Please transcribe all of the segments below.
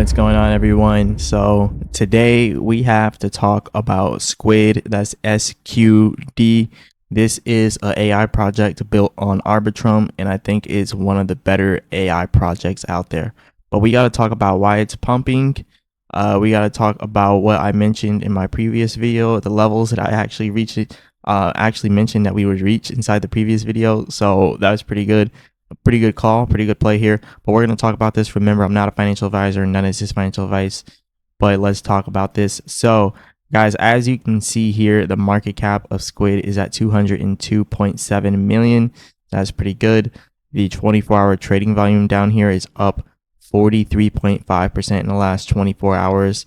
What's going on, everyone? So today we have to talk about Squid. That's SQD. This is an AI project built on Arbitrum, and I think it's one of the better AI projects out there. But we got to talk about why it's pumping. We got to talk about what I mentioned in my previous video, the levels that I actually reached. Actually mentioned that we would reach inside the previous video, so that was pretty good. A pretty good call, pretty good play here. But we're going to talk about this. Remember, I'm not a financial advisor. None of this is financial advice. But let's talk about this. So, guys, as you can see here, the market cap of Squid is at 202.7 million. That's pretty good. The 24-hour trading volume down here is up 43.5% in the last 24 hours,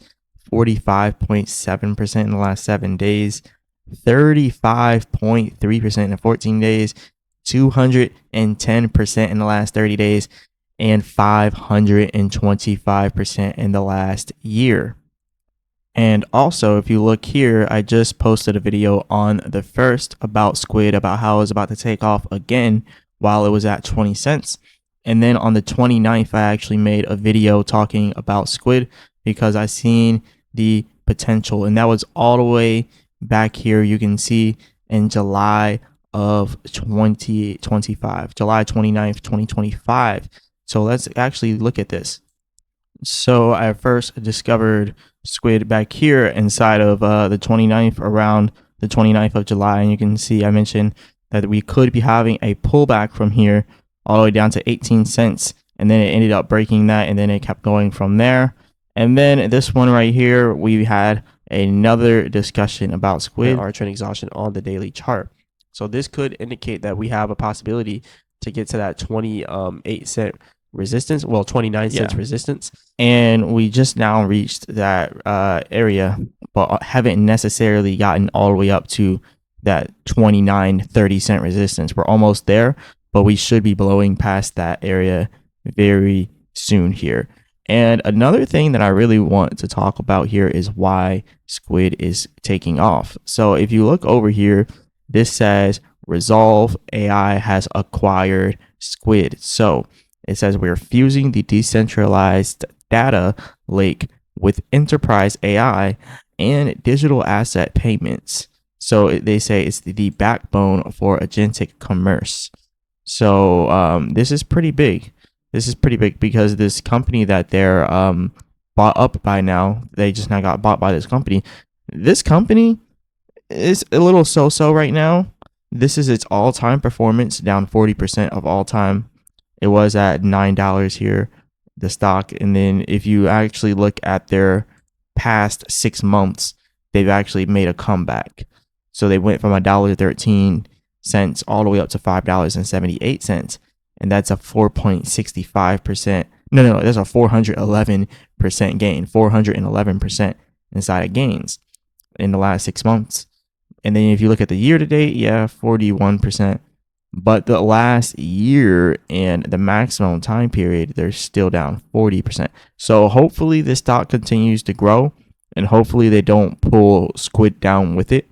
45.7% in the last 7 days, 35.3% in 14 days, 210% in the last 30 days, and 525% in the last year. And also, if you look here, I just posted a video on the 1st about Squid, about how it was about to take off again while it was at 20 cents. And then on the 29th, I actually made a video talking about Squid because I seen the potential, and that was all the way back here. You can see in July of 2025, July 29th, 2025. So let's actually look at this. So I first discovered Squid back here inside of the 29th, around the 29th of July. And you can see I mentioned that we could be having a pullback from here all the way down to 18 cents. And then it ended up breaking that, and then it kept going from there. And then this one right here, we had another discussion about Squid, our trend exhaustion on the daily chart. So this could indicate that we have a possibility to get to that 28-cent resistance, well, 29 cents resistance. And we just now reached that area, but haven't necessarily gotten all the way up to that 29-30-cent resistance. We're almost there, but we should be blowing past that area very soon here. And another thing that I really want to talk about here is why Squid is taking off. So if you look over here, this says Resolve AI has acquired Squid. So it says we're fusing the decentralized data lake with enterprise AI and digital asset payments. So they say it's the backbone for agentic commerce. So this is pretty big. This is pretty big because this company that they're bought up by now, they just now got bought by this company. This company is a little so-so right now. This is its all-time performance, down 40% of all time. It was at $9 here, the stock. And then if you actually look at their past 6 months, they've actually made a comeback. So they went from $1.13 all the way up to $5.78. And that's a 4.65%. No, that's a 411% gain, 411% inside of gains in the last 6 months. And then if you look at the year to date, 41%. But the last year and the maximum time period, they're still down 40%. So hopefully this stock continues to grow, and hopefully they don't pull Squid down with it.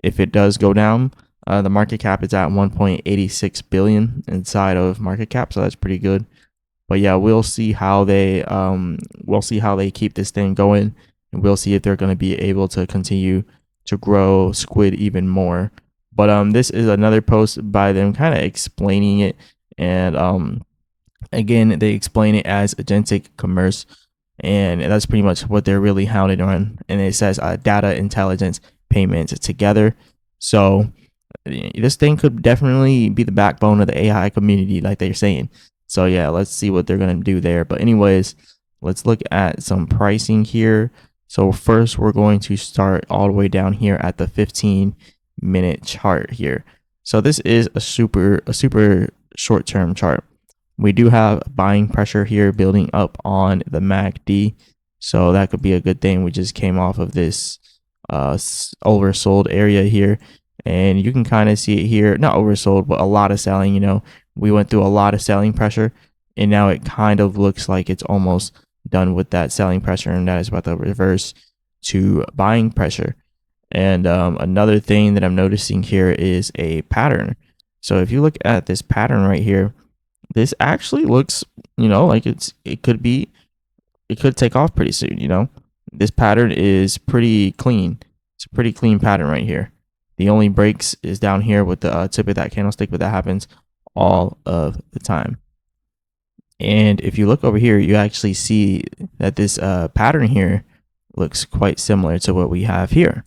If it does go down, the market cap is at 1.86 billion inside of market cap, so that's pretty good. But yeah, we'll see how they keep this thing going, and we'll see if they're going to be able to continue to grow Squid even more. But this is another post by them kind of explaining it, and again, they explain it as agentic commerce, and that's pretty much what they're really hounded on. And it says data intelligence payments together. So this thing could definitely be the backbone of the AI community, like they're saying. So yeah, let's see what they're gonna do there. But anyways, let's look at some pricing here. So first, we're going to start all the way down here at the 15-minute chart here. So this is a super short-term chart. We do have buying pressure here building up on the MACD, so that could be a good thing. We just came off of this oversold area here, and you can kind of see it here. Not oversold, but a lot of selling. You know, we went through a lot of selling pressure, and now it kind of looks like it's almost done with that selling pressure, and that is about to reverse to buying pressure. And another thing that I'm noticing here is a pattern. So if you look at this pattern right here, this actually looks, like it could be it could take off pretty soon. This pattern is pretty clean. It's a pretty clean pattern right here. The only breaks is down here with the tip of that candlestick, but that happens all of the time. And if you look over here, you actually see that this pattern here looks quite similar to what we have here.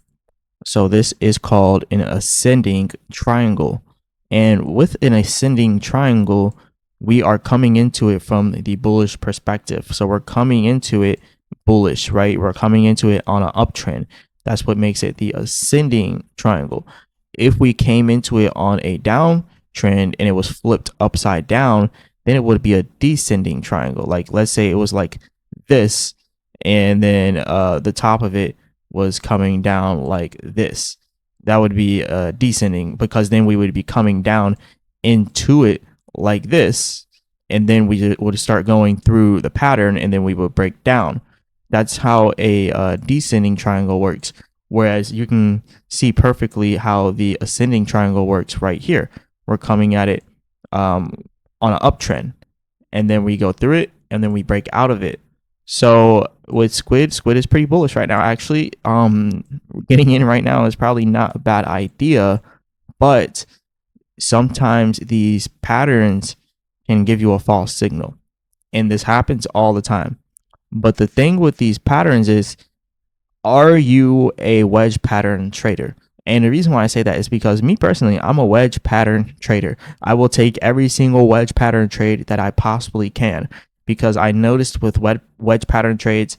So this is called an ascending triangle. And with an ascending triangle, we are coming into it from the bullish perspective. So we're coming into it bullish, right? We're coming into it on an uptrend. That's what makes it the ascending triangle. If we came into it on a downtrend and it was flipped upside down, then it would be a descending triangle. Like, let's say it was like this, and then the top of it was coming down like this. That would be descending, because then we would be coming down into it like this, and then we would start going through the pattern, and then we would break down. That's how a descending triangle works. Whereas you can see perfectly how the ascending triangle works right here. We're coming at it on an uptrend, and then we go through it, and then we break out of it. So with squid is pretty bullish right now. Actually, getting in right now is probably not a bad idea, but sometimes these patterns can give you a false signal, and this happens all the time. But the thing with these patterns is, are you a wedge pattern trader? And the reason why I say that is because me personally, I'm a wedge pattern trader. I will take every single wedge pattern trade that I possibly can, because I noticed with wedge pattern trades,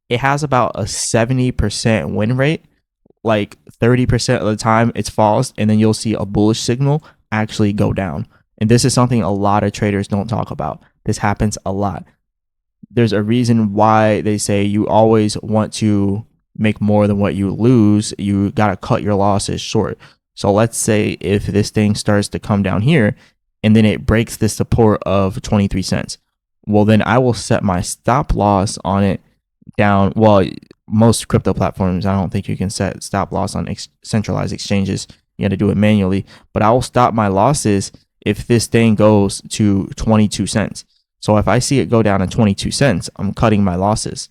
it has about a 70% win rate. Like 30% of the time it's false, and then you'll see a bullish signal actually go down. And this is something a lot of traders don't talk about. This happens a lot. There's a reason why they say you always want to make more than what you lose. You got to cut your losses short. So let's say if this thing starts to come down here and then it breaks the support of 23 cents. Well, then I will set my stop loss on it down. Well, most crypto platforms, I don't think you can set stop loss on centralized exchanges. You got to do it manually. But I will stop my losses if this thing goes to 22 cents. So if I see it go down to 22 cents, I'm cutting my losses.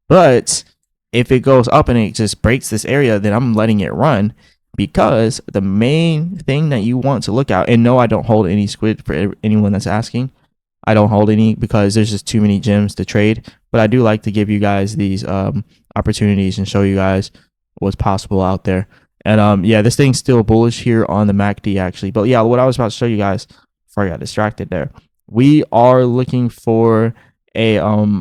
But if it goes up and it just breaks this area, then I'm letting it run, because the main thing that you want to look out, and no, I don't hold any squid for anyone that's asking. I don't hold any because there's just too many gems to trade. But I do like to give you guys these opportunities and show you guys what's possible out there. And yeah, this thing's still bullish here on the MACD actually. But yeah, what I was about to show you guys before I got distracted there, we are looking for a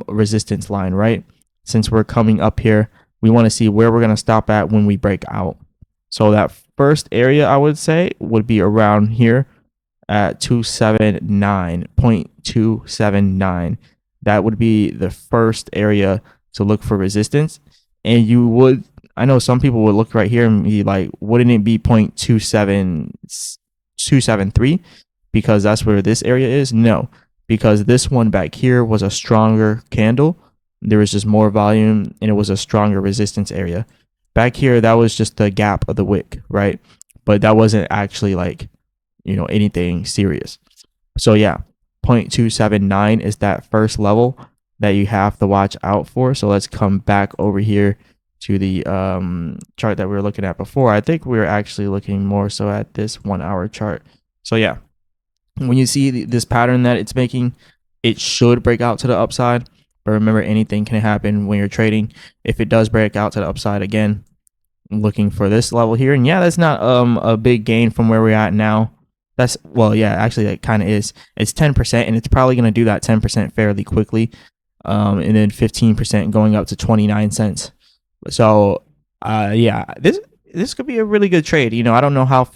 resistance line, right? Since we're coming up here, we want to see where we're going to stop at when we break out. So that first area, I would say, would be around here at 279.279. That would be the first area to look for resistance. And you would, I know some people would look right here and be like, wouldn't it be 0.273? Because that's where this area is? No, because this one back here was a stronger candle. There was just more volume, and it was a stronger resistance area. Back here, that was just the gap of the wick, right? But that wasn't actually like, anything serious. So yeah, 0.279 is that first level that you have to watch out for. So let's come back over here to the chart that we were looking at before. I think we were actually looking more so at this 1 hour chart. So yeah, when you see this pattern that it's making, it should break out to the upside. But remember, anything can happen when you're trading. If it does break out to the upside again, I'm looking for this level here. And yeah, that's not a big gain from where we're at now. That's, well, yeah, actually that kind of is. It's 10%, and it's probably going to do that 10% fairly quickly. And then 15% going up to 29 cents. So yeah, this could be a really good trade. I don't know how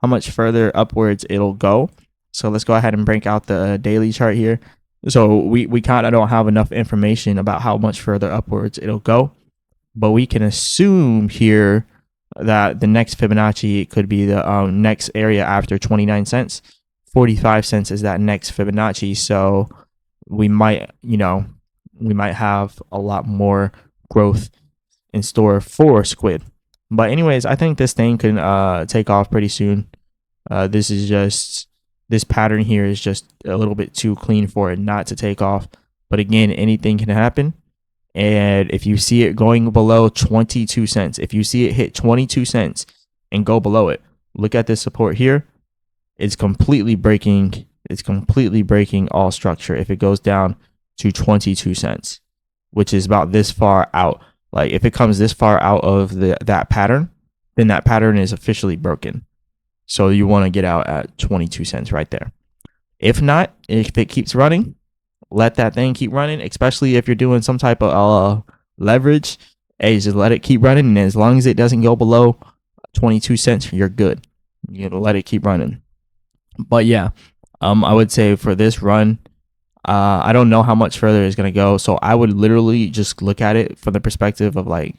much further upwards it'll go. So let's go ahead and break out the daily chart here. So we kind of don't have enough information about how much further upwards it'll go, but we can assume here that the next Fibonacci could be the next area after 29 cents. 45 cents is that next Fibonacci. So we might have a lot more growth in store for squid. But anyways, I think this thing can take off pretty soon. This pattern here is just a little bit too clean for it not to take off. But again, anything can happen. And if you see it going below 22 cents, if you see it hit 22 cents and go below it, look at this support here. It's completely breaking all structure if it goes down to 22 cents, which is about this far out. Like if it comes this far out of that pattern, then that pattern is officially broken. So you want to get out at 22 cents right there. If not, if it keeps running, let that thing keep running, especially if you're doing some type of leverage. Hey, just let it keep running. And as long as it doesn't go below 22 cents, you're good. You let it keep running. But yeah, I would say for this run, I don't know how much further it's going to go. So I would literally just look at it from the perspective of like,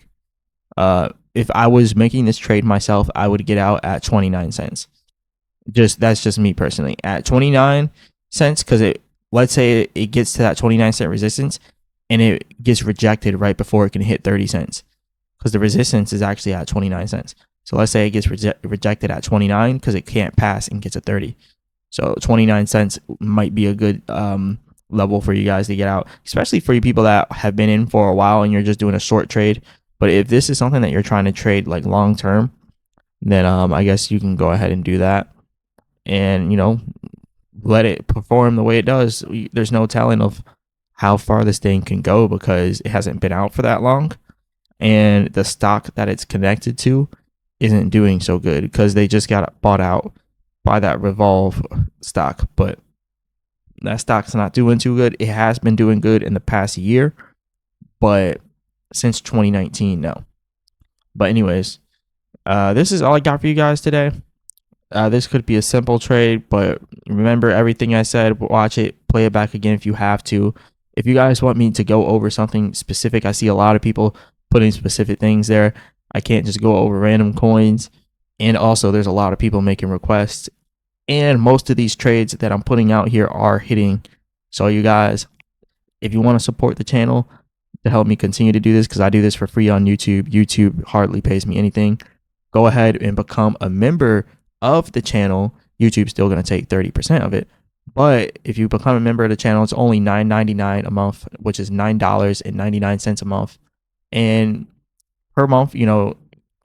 if I was making this trade myself, I would get out at 29 cents. That's just me personally at 29 cents. Cause let's say it gets to that 29-cent resistance and it gets rejected right before it can hit 30 cents. Cause the resistance is actually at 29 cents. So let's say it gets rejected at 29 because it can't pass and gets a 30. So 29 cents might be a good level for you guys to get out, especially for you people that have been in for a while and you're just doing a short trade. But if this is something that you're trying to trade like long term, then I guess you can go ahead and do that and, let it perform the way it does. There's no telling of how far this thing can go because it hasn't been out for that long. And the stock that it's connected to isn't doing so good because they just got bought out by that Revolve stock. But that stock's not doing too good. It has been doing good in the past year, but since 2019, no. But anyways, this is all I got for you guys today. This could be a simple trade, but remember everything I said. Watch it, play it back again if you have to. If you guys want me to go over something specific, I see a lot of people putting specific things there. I can't just go over random coins. And also, there's a lot of people making requests. And most of these trades that I'm putting out here are hitting. So you guys, if you want to support the channel to help me continue to do this, because I do this for free on YouTube. YouTube hardly pays me anything. Go ahead and become a member of the channel. YouTube's still going to take 30% of it. But if you become a member of the channel, it's only $9.99 a month, which is $9.99 a month. And per month,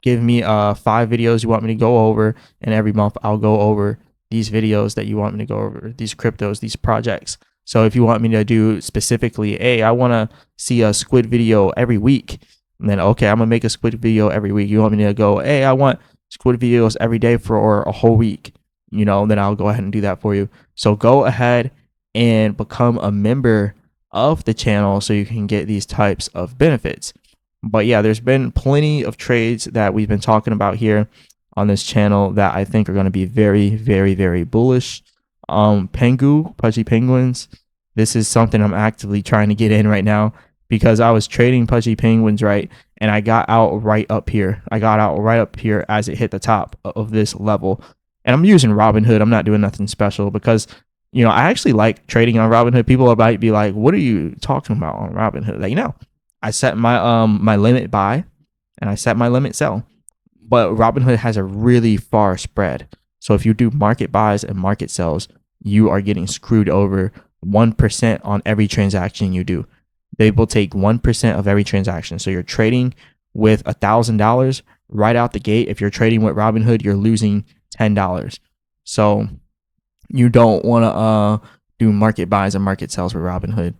give me 5 videos you want me to go over. And every month I'll go over these videos that you want me to go over, these cryptos, these projects. So if you want me to do specifically, hey, I want to see a squid video every week, and then, okay, I'm going to make a squid video every week. You want me to go, hey, I want squid videos every day for a whole week, then I'll go ahead and do that for you. So go ahead and become a member of the channel so you can get these types of benefits. But yeah, there's been plenty of trades that we've been talking about here on this channel that I think are going to be very, very, very bullish. Pudgy Penguins. This is something I'm actively trying to get in right now because I was trading Pudgy Penguins, right? And I got out right up here. I got out right up here as it hit the top of this level. And I'm using Robinhood. I'm not doing nothing special because, I actually like trading on Robinhood. People might be like, what are you talking about on Robinhood? Like, I set my my limit buy and I set my limit sell. But Robinhood has a really far spread. So if you do market buys and market sells, you are getting screwed over 1% on every transaction you do. They will take 1% of every transaction. So you're trading with $1,000 right out the gate. If you're trading with Robinhood, you're losing $10. So you don't want to do market buys and market sells with Robinhood.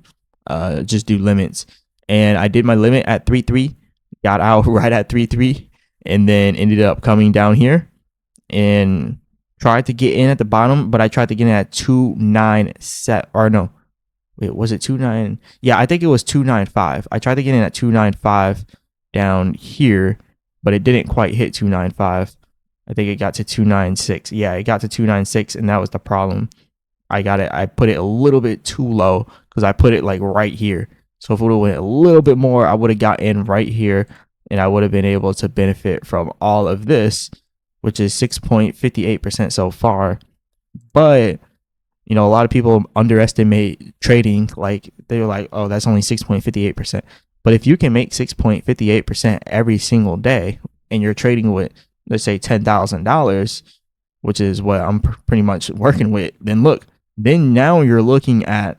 Just do limits. And I did my limit at 3.3, got out right at 3.3, and then ended up coming down here and tried to get in at the bottom, but I tried to get in at 2.97, or no, wait, was it 2.9? Yeah, I think it was 2.95. I tried to get in at 2.95 down here, but it didn't quite hit 2.95. I think it got to 2.96. Yeah, it got to 2.96, and that was the problem. I put it a little bit too low because I put it like right here. So if it would have went a little bit more, I would have got in right here, and I would have been able to benefit from all of this, which is 6.58% so far. But, a lot of people underestimate trading. Like, they're like, oh, that's only 6.58%. But if you can make 6.58% every single day, and you're trading with, let's say, $10,000, which is what I'm pretty much working with, then now you're looking at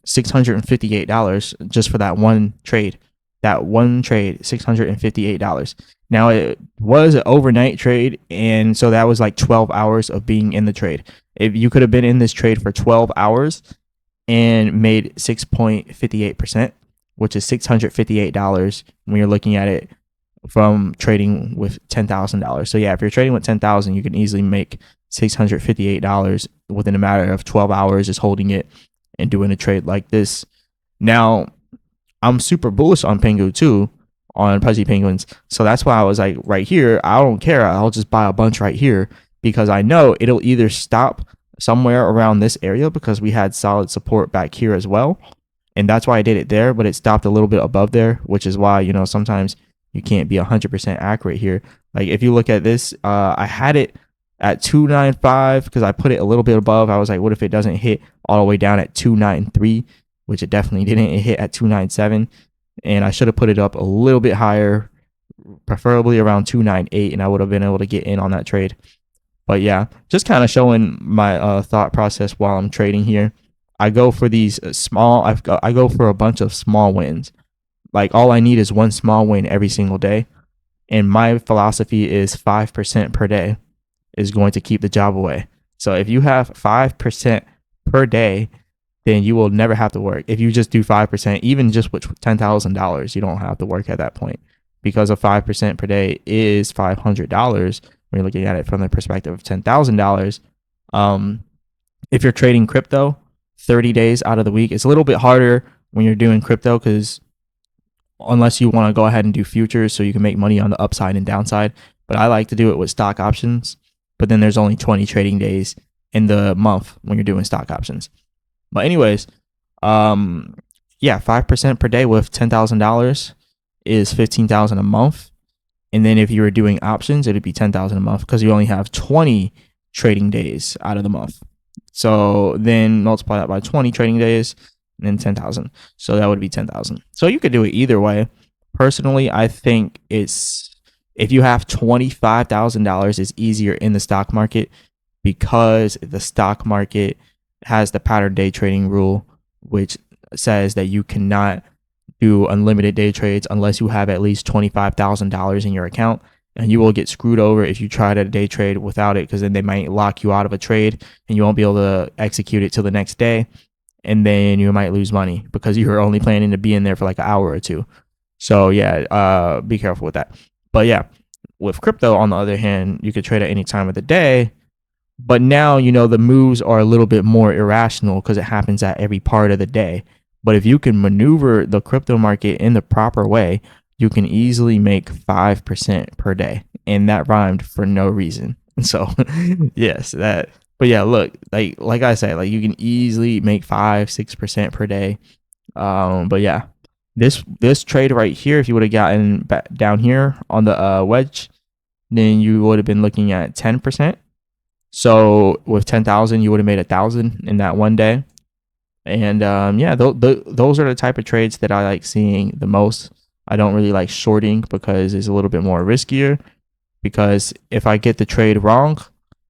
$658 just for that one trade. That one trade, $658. Now it was an overnight trade, and so that was like 12 hours of being in the trade. If you could have been in this trade for 12 hours and made 6.58%, which is $658 when you're looking at it from trading with $10,000. So yeah, if you're trading with 10,000, you can easily make $658 within a matter of 12 hours just holding it and doing a trade like this. Now, I'm super bullish on Pengu too, on Pudgy Penguins. So that's why I was like, right here, I don't care. I'll just buy a bunch right here because I know it'll either stop somewhere around this area because we had solid support back here as well. And that's why I did it there, but it stopped a little bit above there, which is why, you know, sometimes you can't be 100% accurate here. Like if you look at this, I had it at 295 because I put it a little bit above. I was like, what if it doesn't hit all the way down at 293, which it definitely didn't. It hit at 297, and I should have put it up a little bit higher, preferably around 298, and I would have been able to get in on that trade. But yeah, just kind of showing my thought process while I'm trading here. I go for these small, I go for a bunch of small wins. Like all I need is one small win every single day. And my philosophy is 5% per day is going to keep the job away. So if you have 5% per day, then you will never have to work. If you just do 5%, even just with $10,000, you don't have to work at that point because of 5% per day is $500 when you're looking at it from the perspective of $10,000. If you're trading crypto 30 days out of the week, it's a little bit harder when you're doing crypto because unless you want to go ahead and do futures so you can make money on the upside and downside. But I like to do it with stock options. But then there's only 20 trading days in the month when you're doing stock options. But anyways, yeah, 5% per day with $10,000 is $15,000 a month. And then if you were doing options, it'd be $10,000 a month because you only have 20 trading days out of the month. So then multiply that by 20 trading days and then 10,000. So that would be 10,000. So you could do it either way. Personally, I think it's if you have $25,000, it's easier in the stock market because the stock market has the pattern day trading rule, which says that you cannot do unlimited day trades unless you have at least $25,000 in your account, and you will get screwed over if you try to day trade without it because then they might lock you out of a trade and you won't be able to execute it till the next day, and then you might lose money because you were only planning to be in there for like an hour or two. So yeah, be careful with that. But yeah, with crypto, on the other hand, you could trade at any time of the day. But now, you know, the moves are a little bit more irrational because it happens at every part of the day. But if you can maneuver the crypto market in the proper way, you can easily make 5% per day. And that rhymed for no reason. So, yes, that. But yeah, look, like I said, like you can easily make 5-6% per day. But yeah. This trade right here, if you would have gotten back down here on the wedge, then you would have been looking at 10%. So with 10,000, you would have made 1,000 in that one day. And yeah, those are the type of trades that I like seeing the most. I don't really like shorting because it's a little bit more riskier. Because if I get the trade wrong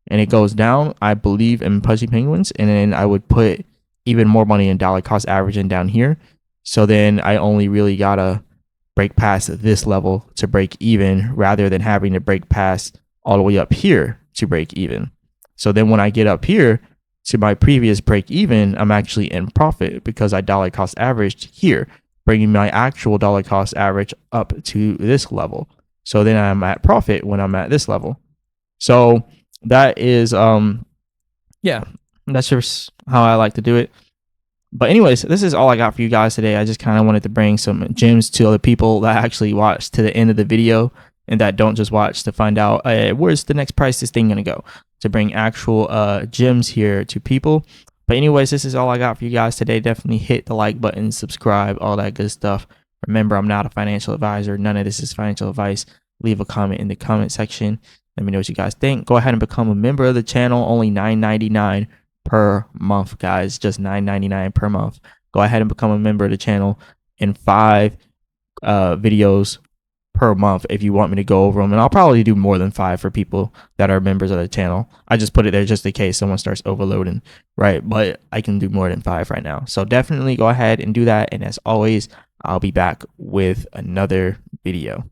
and it goes down, I believe in Pudgy Penguins, and then I would put even more money in dollar cost averaging down here. So then I only really gotta break past this level to break even rather than having to break past all the way up here to break even. So then when I get up here to my previous break even, I'm actually in profit because I dollar cost averaged here, bringing my actual dollar cost average up to this level. So then I'm at profit when I'm at this level. So that is, yeah, that's just how I like to do it. But anyways, this is all I got for you guys today. I just kind of wanted to bring some gems to other people that actually watch to the end of the video and that don't just watch to find out where's the next price this thing going to go, to bring actual gems here to people. But anyways, this is all I got for you guys today. Definitely hit the like button, subscribe, all that good stuff. Remember, I'm not a financial advisor. None of this is financial advice. Leave a comment in the comment section. Let me know what you guys think. Go ahead and become a member of the channel. Only $9.99 per month, guys. Just $9.99 per month. Go ahead and become a member of the channel. And 5 videos per month if you want me to go over them. And I'll probably do more than 5 for people that are members of the channel. I just put it there just in case someone starts overloading, right? But I can do more than 5 right now. So definitely go ahead and do that. And as always, I'll be back with another video.